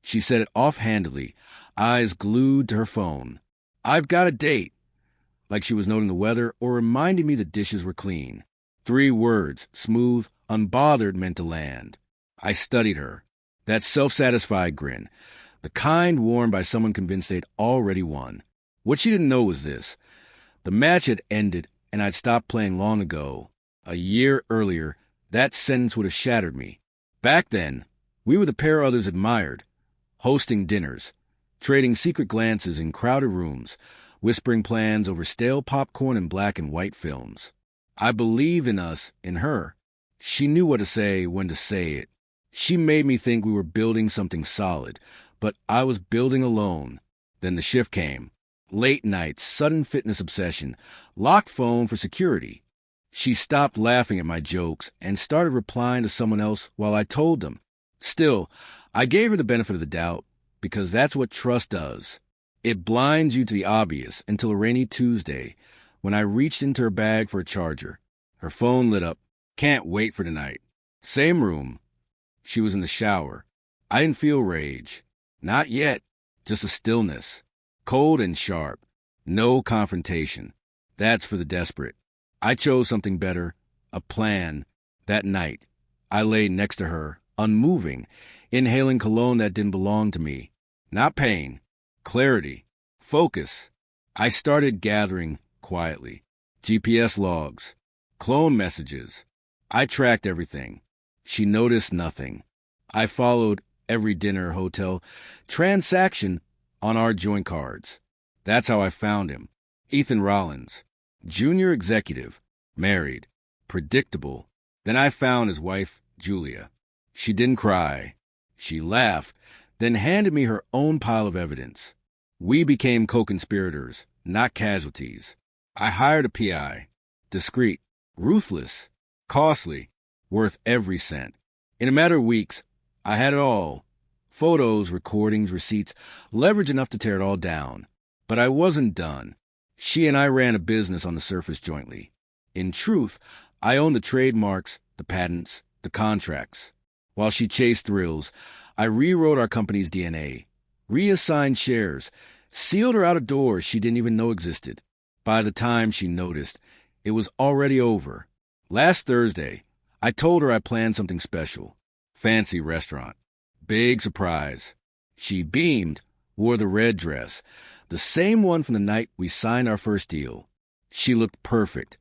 She said it offhandedly, eyes glued to her phone. "I've got a date," like she was noting the weather or reminding me the dishes were clean. 3 words, smooth, unbothered, meant to land. I studied her. That self-satisfied grin, the kind worn by someone convinced they'd already won. What she didn't know was this. The match had ended, and I'd stopped playing long ago. A year earlier, that sentence would have shattered me. Back then, we were the pair others admired, hosting dinners, trading secret glances in crowded rooms, whispering plans over stale popcorn and black and white films. I believed in us, in her. She knew what to say, when to say it. She made me think we were building something solid, but I was building alone. Then the shift came. Late nights, sudden fitness obsession, locked phone for security. She stopped laughing at my jokes and started replying to someone else while I told them. Still, I gave her the benefit of the doubt, because that's what trust does. It blinds you to the obvious until a rainy Tuesday, when I reached into her bag for a charger. Her phone lit up. "Can't wait for tonight." Same room. She was in the shower. I didn't feel rage. Not yet. Just a stillness. Cold and sharp. No confrontation. That's for the desperate. I chose something better. A plan. That night, I lay next to her, unmoving, inhaling cologne that didn't belong to me. Not pain. Clarity. Focus. I started gathering quietly. GPS logs. Clone messages. I tracked everything. She noticed nothing. I followed every dinner, hotel, transaction on our joint cards. That's how I found him. Ethan Rollins. Junior executive. Married. Predictable. Then I found his wife, Julia. She didn't cry. She laughed, then handed me her own pile of evidence. We became co-conspirators, not casualties. I hired a PI. Discreet. Ruthless. Costly. Worth every cent. In a matter of weeks, I had it all. Photos, recordings, receipts, leverage enough to tear it all down. But I wasn't done. She and I ran a business on the surface jointly. In truth, I owned the trademarks, the patents, the contracts. While she chased thrills, I rewrote our company's DNA, reassigned shares, sealed her out of doors she didn't even know existed. By the time she noticed, it was already over. Last Thursday, I told her I planned something special. Fancy restaurant. Big surprise. She beamed, wore the red dress, the same one from the night we signed our first deal. She looked perfect,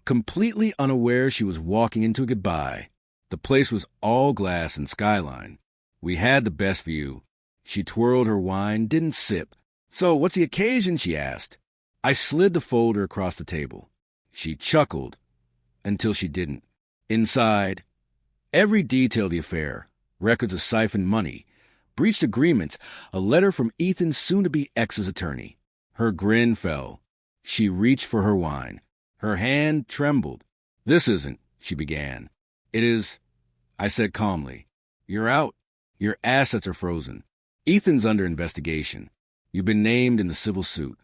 completely unaware she was walking into a goodbye. The place was all glass and skyline. We had the best view. She twirled her wine, didn't sip. "So, what's the occasion?" she asked. I slid the folder across the table. She chuckled, until she didn't. Inside, every detail of the affair, records of siphoned money, breached agreements, a letter from Ethan's soon-to-be ex's attorney. Her grin fell. She reached for her wine. Her hand trembled. "This isn't," she began. "It is," I said calmly. "You're out. Your assets are frozen. Ethan's under investigation. You've been named in the civil suit."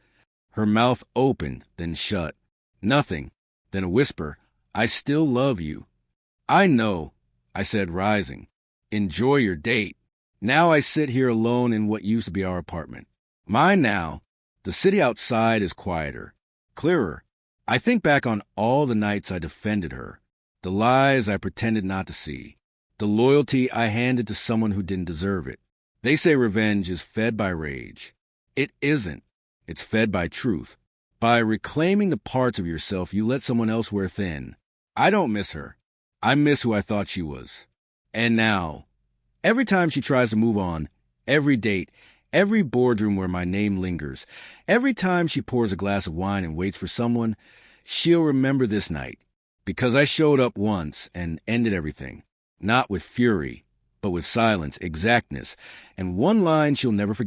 Her mouth opened, then shut. Nothing. Then a whisper. "I still love you." "I know," I said, rising. "Enjoy your date." Now I sit here alone in what used to be our apartment. Mine now. The city outside is quieter, clearer. I think back on all the nights I defended her, the lies I pretended not to see, the loyalty I handed to someone who didn't deserve it. They say revenge is fed by rage. It isn't. It's fed by truth. By reclaiming the parts of yourself you let someone else wear thin. I don't miss her. I miss who I thought she was. And now, every time she tries to move on, every date, every boardroom where my name lingers, every time she pours a glass of wine and waits for someone, she'll remember this night. Because I showed up once and ended everything. Not with fury, but with silence, exactness, and one line she'll never forget.